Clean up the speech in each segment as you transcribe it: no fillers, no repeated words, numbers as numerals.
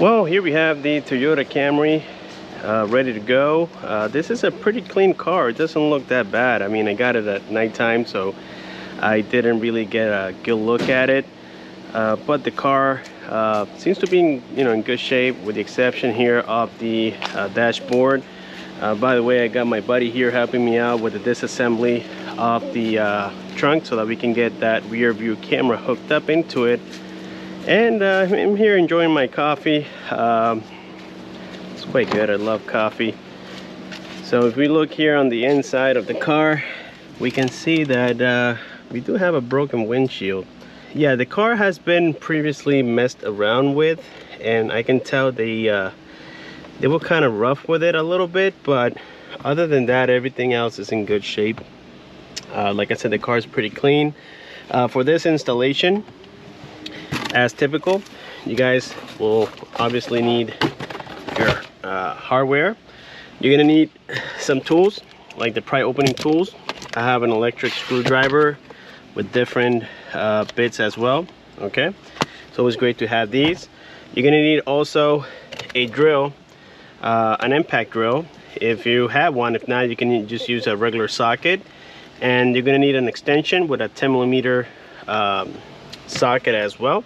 Well, here we have the Toyota Camry ready to go. This is a pretty clean car. It doesn't look that bad. I mean, I got it at nighttime, so I didn't really get a good look at it. But the car seems to be in good shape, with the exception here of the dashboard. By the way, I got my buddy here helping me out with the disassembly of the trunk so that we can get that rear view camera hooked up into it. And I'm here enjoying my coffee. It's quite good. I love coffee. So if we look here on the inside of the car, we can see that we do have a broken windshield. Yeah, the car has been previously messed around with, and I can tell they were kind of rough with it a little bit, but other than that, everything else is in good shape. Like I said, the car is pretty clean. For this installation, as typical, you guys will obviously need your hardware. You're gonna need some tools, like the pry opening tools. I have an electric screwdriver with different bits as well. Okay, so it's great to have these. You're gonna need also a drill, an impact drill if you have one. If not, you can just use a regular socket. And you're gonna need an extension with a 10mm socket as well.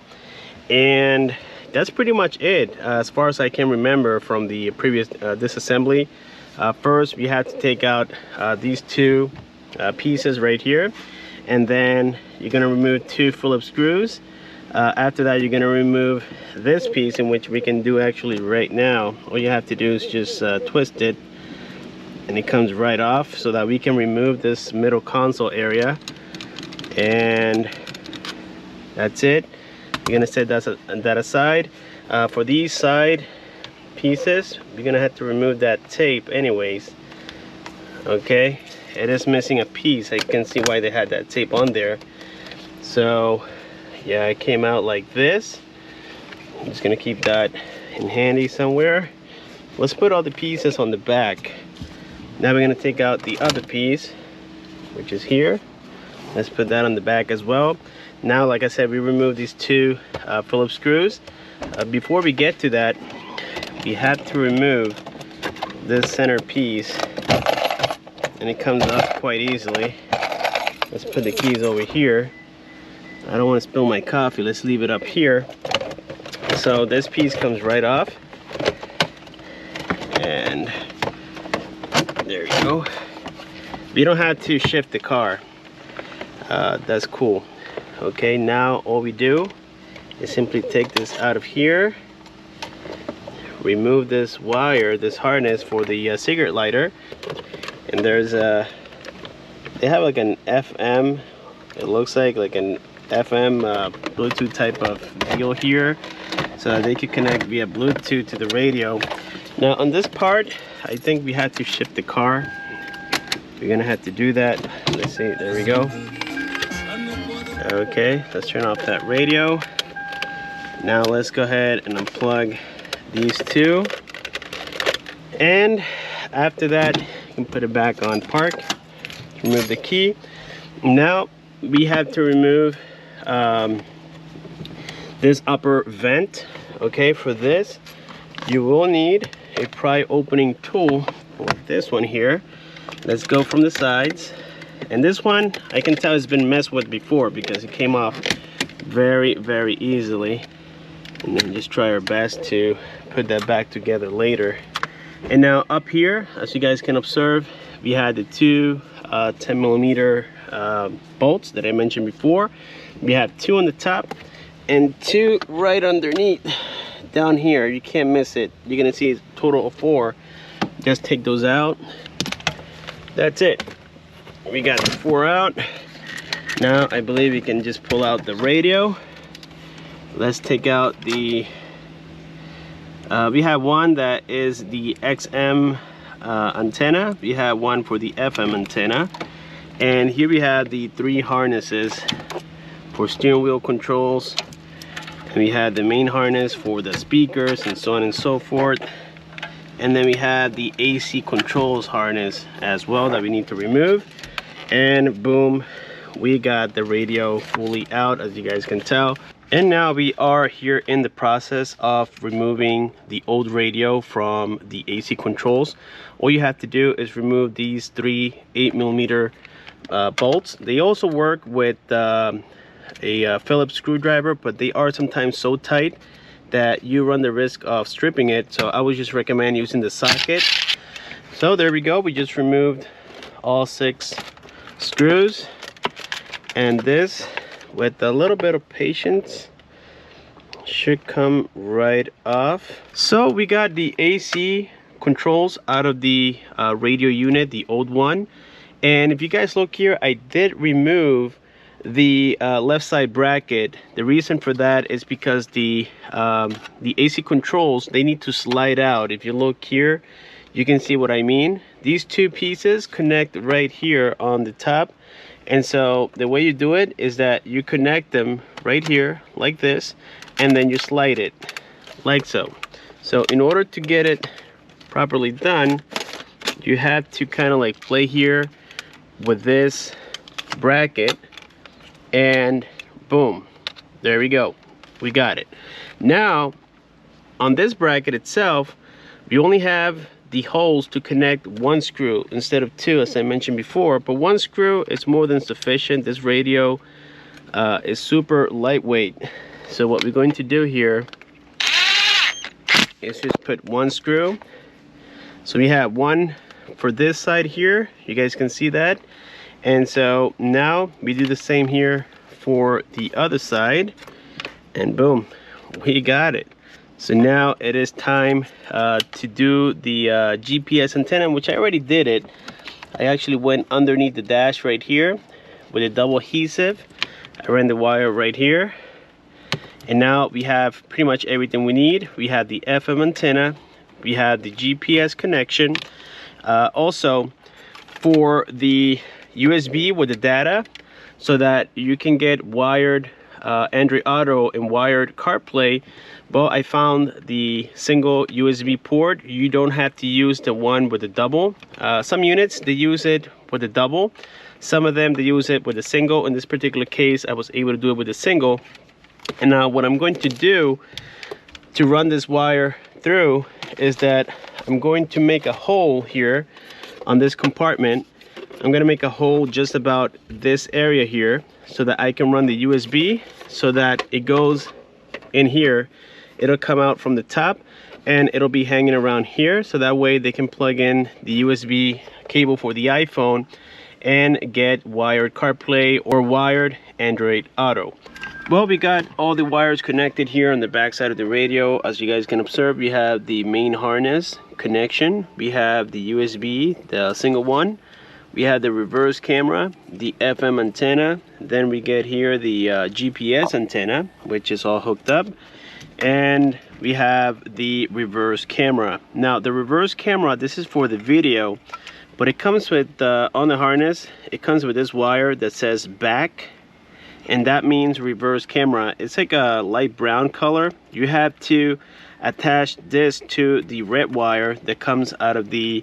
And that's pretty much it, as far as I can remember from the previous disassembly. First, we had to take out these two pieces right here, and then you're going to remove two Phillips screws. After that, you're going to remove this piece, in which we can do actually right now. All you have to do is just twist it, and it comes right off, so that we can remove this middle console area. And that's it. You're gonna set that aside. For these side pieces, you're gonna have to remove that tape anyways. Okay, it is missing a piece. I can see why they had that tape on there. So yeah, it came out like this. I'm just gonna keep that in handy somewhere. Let's put all the pieces on the back. Now we're gonna take out the other piece, which is here. Let's put that on the back as well. Now, like I said, we removed these two Phillips screws. Before we get to that, we have to remove this center piece, and it comes off quite easily. Let's put the keys over here. I don't want to spill my coffee. Let's leave it up here. So this piece comes right off, and there you go. You don't have to shift the car. That's cool. Okay, now all we do is simply take this out of here, remove this wire, this harness for the cigarette lighter, and there's a, they have like an FM, it looks like an FM Bluetooth type of deal here, so that they could connect via Bluetooth to the radio. Now on this part, I think we had to shift the car. We're gonna have to do that. Let's see, there we go. Okay, let's turn off that radio. Now let's go ahead and unplug these two, and after that you can put it back on park. Remove the key. Now we have to remove this upper vent. Okay, for this you will need a pry opening tool like this one here. Let's go from the sides. And this one, I can tell it's been messed with before, because it came off very, very easily. And then just try our best to put that back together later. And now up here, as you guys can observe, we had the two 10mm bolts that I mentioned before. We have two on the top and two right underneath down here. You can't miss it. You're gonna see a total of 4. Just take those out. That's it. We got the 4 out. Now I believe you can just pull out the radio. Let's take out the we have one that is the XM antenna. We have one for the FM antenna, and here we have the 3 harnesses for steering wheel controls, and we have the main harness for the speakers and so on and so forth. And then we have the AC controls harness as well that we need to remove. And boom, we got the radio fully out, as you guys can tell. And now we are here in the process of removing the old radio from the AC controls. All you have to do is remove these 3 8mm bolts. They also work with a Phillips screwdriver, but they are sometimes so tight that you run the risk of stripping it. So I would just recommend using the socket. So there we go. We just removed all 6 screws, and this, with a little bit of patience, should come right off. So we got the AC controls out of the radio unit, the old one. And if you guys look here, I did remove the left side bracket. The reason for that is because the AC controls, they need to slide out. If you look here, you can see what I mean. These 2 pieces connect right here on the top. And so the way you do it is that you connect them right here like this, and then you slide it like so. So in order to get it properly done, you have to kind of like play here with this bracket, and boom, there we go, we got it. Now on this bracket itself, we only have the holes to connect 1 screw instead of 2, as I mentioned before, but 1 screw is more than sufficient. This radio is super lightweight. So what we're going to do here is just put 1 screw. So we have 1 for this side here, you guys can see that. And so now we do the same here for the other side, and boom, we got it. So now it is time to do the GPS antenna, which I already did it. I actually went underneath the dash right here with a double adhesive. I ran the wire right here, and now we have pretty much everything we need. We have the FM antenna, we have the GPS connection, also for the USB with the data, so that you can get wired Android Auto and wired CarPlay. Well, I found the single USB port. You don't have to use the one with the double. Some units, they use it with the double. Some of them, they use it with a single. In this particular case, I was able to do it with a single. And now what I'm going to do to run this wire through is that I'm going to make a hole here on this compartment. I'm going to make a hole just about this area here, so that I can run the USB, so that it goes in here. It'll come out from the top, and it'll be hanging around here, so that way they can plug in the USB cable for the iPhone and get wired CarPlay or wired Android Auto. Well, we got all the wires connected here on the back side of the radio. As you guys can observe, we have the main harness connection, we have the USB, the single one, we have the reverse camera, the FM antenna, then we get here the GPS antenna, which is all hooked up, and we have the reverse camera. Now the reverse camera, this is for the video, but it comes with on the harness, it comes with this wire that says back, and that means reverse camera. It's like a light brown color. You have to attach this to the red wire that comes out of the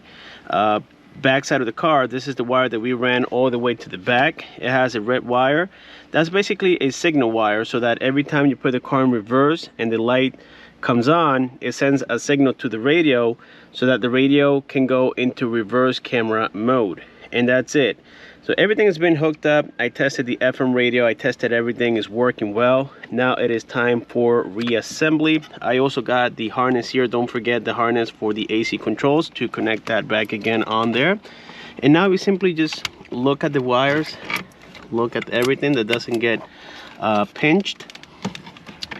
back side of the car. This is the wire that we ran all the way to the back. It has a red wire. That's basically a signal wire, so that every time you put the car in reverse and the light comes on, it sends a signal to the radio, so that the radio can go into reverse camera mode. And that's it. So everything has been hooked up. I tested the FM radio, I tested everything is working well. Now it is time for reassembly. I also got the harness here. Don't forget the harness for the AC controls to connect that back again on there. And now we simply just look at the wires, look at everything that doesn't get pinched.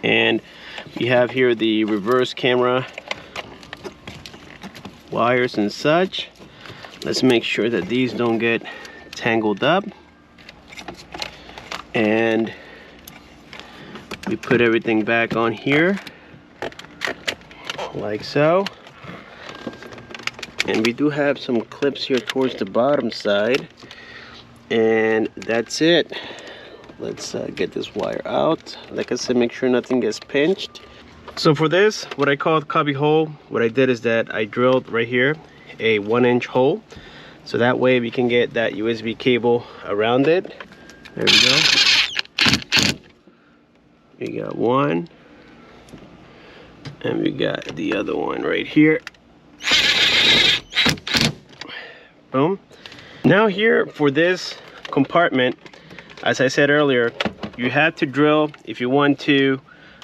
And we have here the reverse camera wires and such. Let's make sure that these don't get tangled up, and we put everything back on here like so. And we do have some clips here towards the bottom side, and that's it. Let's get this wire out. Like I said, make sure nothing gets pinched. So for this, what I call the cubby hole, what I did is that I drilled right here a 1-inch hole, so that way we can get that USB cable around it. There we go. We got one, and we got the other one right here. Boom. Now here for this compartment, as I said earlier, you have to drill if you want to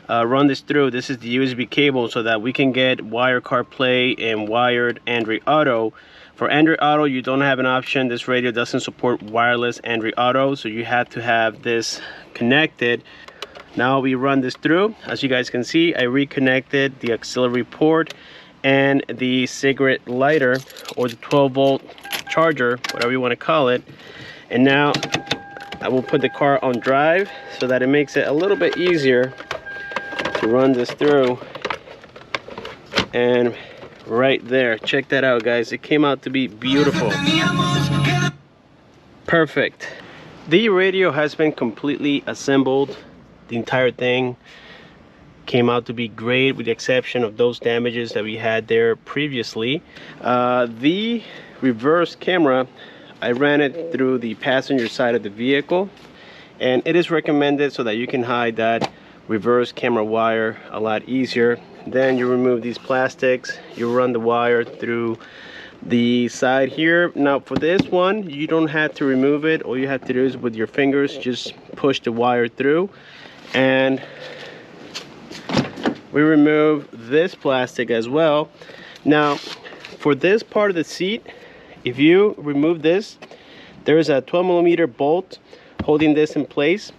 run this through. This is the USB cable so that we can get wired CarPlay and wired Android Auto. For Android Auto, you don't have an option. This radio doesn't support wireless Android Auto, so you have to have this connected. Now we run this through. As you guys can see, I reconnected the auxiliary port and the cigarette lighter, or the 12-volt charger, whatever you want to call it. And now I will put the car on drive so that it makes it a little bit easier to run this through. And right there, check that out, guys. It came out to be beautiful. Perfect. The radio has been completely assembled. The entire thing came out to be great, with the exception of those damages that we had there previously. The reverse camera, I ran it through the passenger side of the vehicle, and it is recommended so that you can hide that reverse camera wire a lot easier. Then you remove these plastics, you run the wire through the side here. Now for this one, you don't have to remove it. All you have to do is with your fingers just push the wire through, and we remove this plastic as well. Now for this part of the seat, if you remove this, there is a 12mm bolt holding this in place.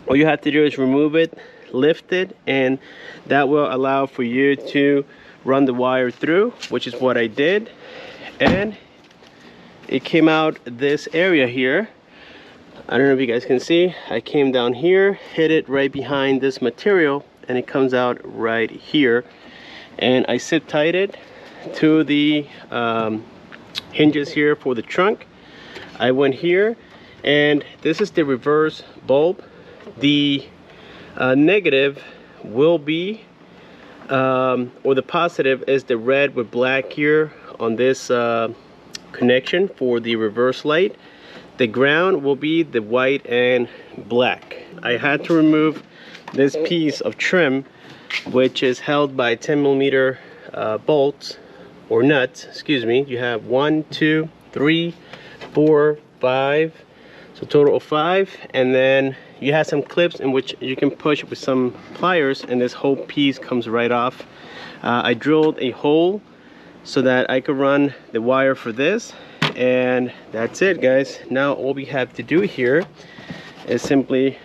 All you have to do is remove it, lift it, and that will allow for you to run the wire through, which is what I did. And it came out this area here. I don't know if you guys can see. I came down here, hit it right behind this material, and it comes out right here. And I zip tied it to the hinges here for the trunk. I went here, and this is the reverse bulb. The negative will be, or the positive is the red with black here on this connection for the reverse light. The ground will be the white and black. I had to remove this piece of trim, which is held by 10mm bolts, or nuts, excuse me. You have 1, 2, 3, 4, 5, so total of 5. And then you have some clips in which you can push with some pliers, and this whole piece comes right off. I drilled a hole so that I could run the wire for this, and that's it, guys. Now all we have to do here is simply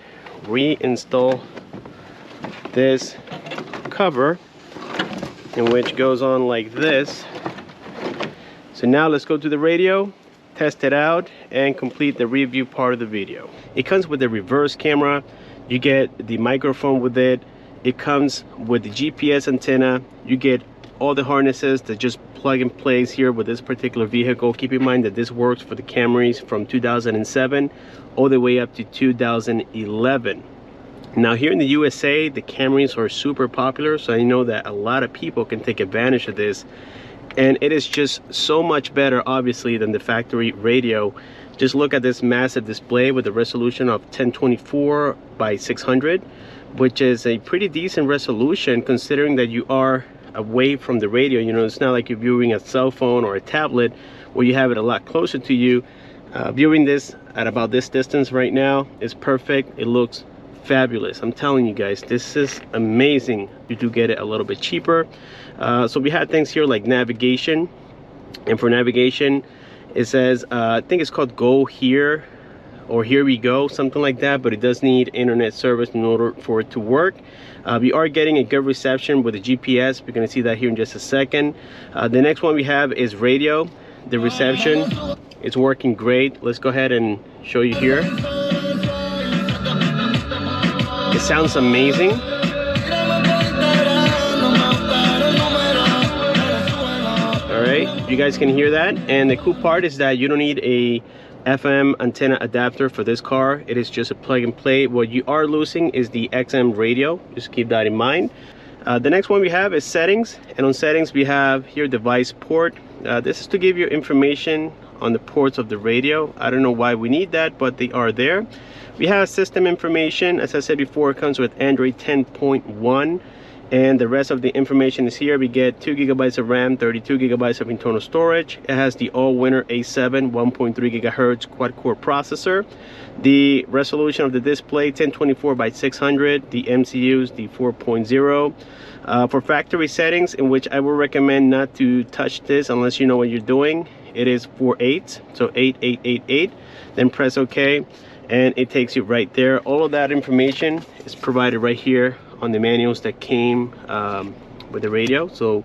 reinstall this cover, in which goes on like this. So now let's go to the radio, test it out, and complete the review part of the video. It comes with the reverse camera, you get the microphone with it, it comes with the GPS antenna, you get all the harnesses that just plug and plays here with this particular vehicle. Keep in mind that this works for the Camrys from 2007 all the way up to 2011. Now here in the USA, the Camrys are super popular, so I know that a lot of people can take advantage of this. And it is just so much better, obviously, than the factory radio. Just look at this massive display with a resolution of 1024 by 600, which is a pretty decent resolution considering that you are away from the radio. You know, it's not like you're viewing a cell phone or a tablet where you have it a lot closer to you. Viewing this at about this distance right now is perfect. It looks fabulous. I'm telling you guys, this is amazing. You do get it a little bit cheaper. So we had things here like navigation, and for navigation it says I think it's called Go Here or Here We Go, something like that, but it does need internet service in order for it to work. We are getting a good reception with the GPS. We're going to see that here in just a second. The next one we have is radio. The reception is working great. Let's go ahead and show you here. It sounds amazing. Alright, you guys can hear that. And the cool part is that you don't need a FM antenna adapter for this car. It is just a plug and play. What you are losing is the XM radio. Just keep that in mind. The next one we have is settings, and on settings we have here device port. This is to give you information on the ports of the radio. I don't know why we need that, but they are there. We have system information. As I said before, it comes with Android 10.1, and the rest of the information is here. We get 2 GB of RAM, 32 GB of internal storage. It has the all-winner A7 1.3 GHz quad-core processor. The resolution of the display 1024 by 600. The MCU is the 4.0. For factory settings, in which I will recommend not to touch this unless you know what you're doing, it is 48, so 8888. Then press OK, and it takes you right there. All of that information is provided right here on the manuals that came with the radio, so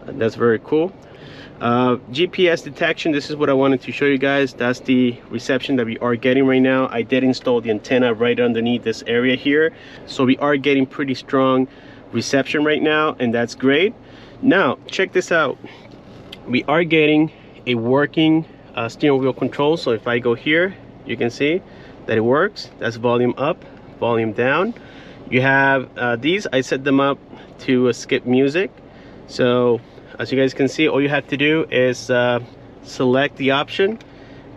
that's very cool. GPS detection, this is what I wanted to show you guys. That's the reception that we are getting right now. I did install the antenna right underneath this area here, so we are getting pretty strong reception right now, and that's great. Now check this out, we are getting a working steering wheel control. So if I go here, you can see that it works. That's volume up, volume down. You have these, I set them up to skip music. So as you guys can see, all you have to do is select the option,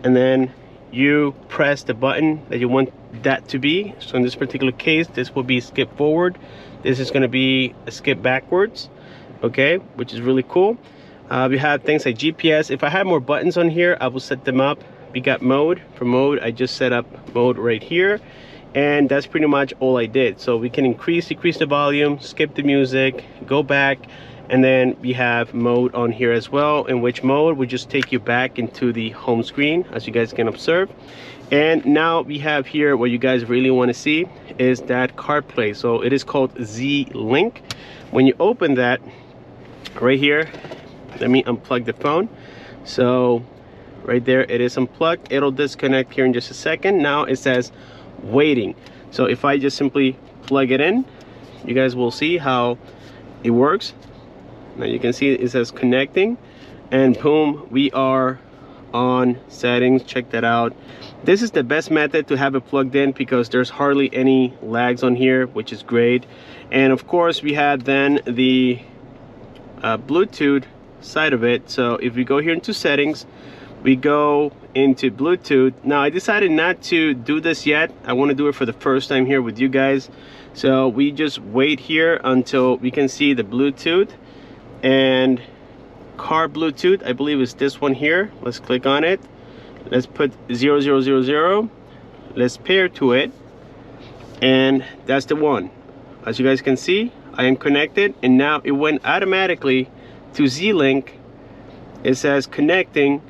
and then you press the button that you want that to be. So in this particular case, this will be skip forward. This is going to be a skip backwards, okay, which is really cool. We have things like GPS. If I had more buttons on here, I will set them up. We got mode. For mode, I just set up mode right here, and that's pretty much all I did. So we can increase, decrease the volume, skip the music, go back, and then we have mode on here as well, in which mode will just take you back into the home screen, as you guys can observe. And now we have here what you guys really want to see is that CarPlay. So it is called Z-Link. When you open that right here, let me unplug the phone. So right there, it is unplugged. It'll disconnect here in just a second. Now it says waiting. So if I just simply plug it in, you guys will see how it works. Now you can see it says connecting, and boom, we are on settings. Check that out. This is the best method to have it plugged in because there's hardly any lags on here, which is great. And of course we had then the Bluetooth side of it. So if we go here into settings, we go into Bluetooth. Now I decided not to do this yet. I want to do it for the first time here with you guys. So we just wait here until we can see the Bluetooth and car Bluetooth. I believe is this one here. Let's click on it. Let's put 0000. Let's pair to it, and that's the one. As you guys can see, I am connected, and now it went automatically to Z-Link. It says connecting,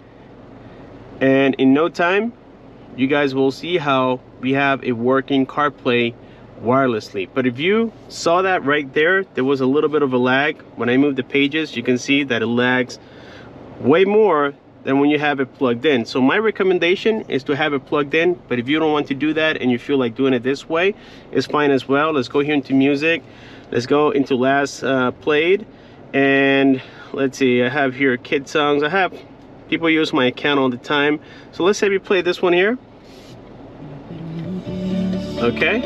and in no time you guys will see how we have a working CarPlay wirelessly. But if you saw that right there, there was a little bit of a lag. When I move the pages, you can see that it lags way more than when you have it plugged in. So my recommendation is to have it plugged in, but if you don't want to do that and you feel like doing it this way, it's fine as well. Let's go here into music. Let's go into last played, and let's see, I have here kid songs. I have people use my account all the time. So let's say we play this one here. Okay,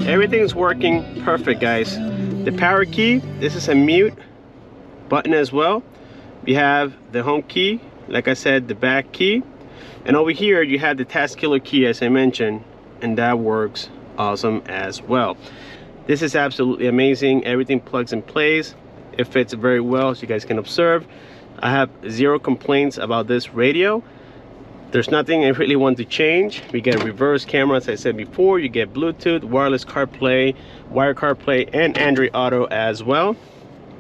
everything's working perfect, guys. The power key, this is a mute button as well. We have the home key, like I said, the back key, and over here you have the task killer key, as I mentioned, and that works awesome as well. This is absolutely amazing. Everything plugs and plays. It fits very well, as you guys can observe. I have zero complaints about this radio. There's nothing I really want to change. We get a reverse camera, as I said before. You get Bluetooth, wireless CarPlay, wire CarPlay, and Android Auto as well.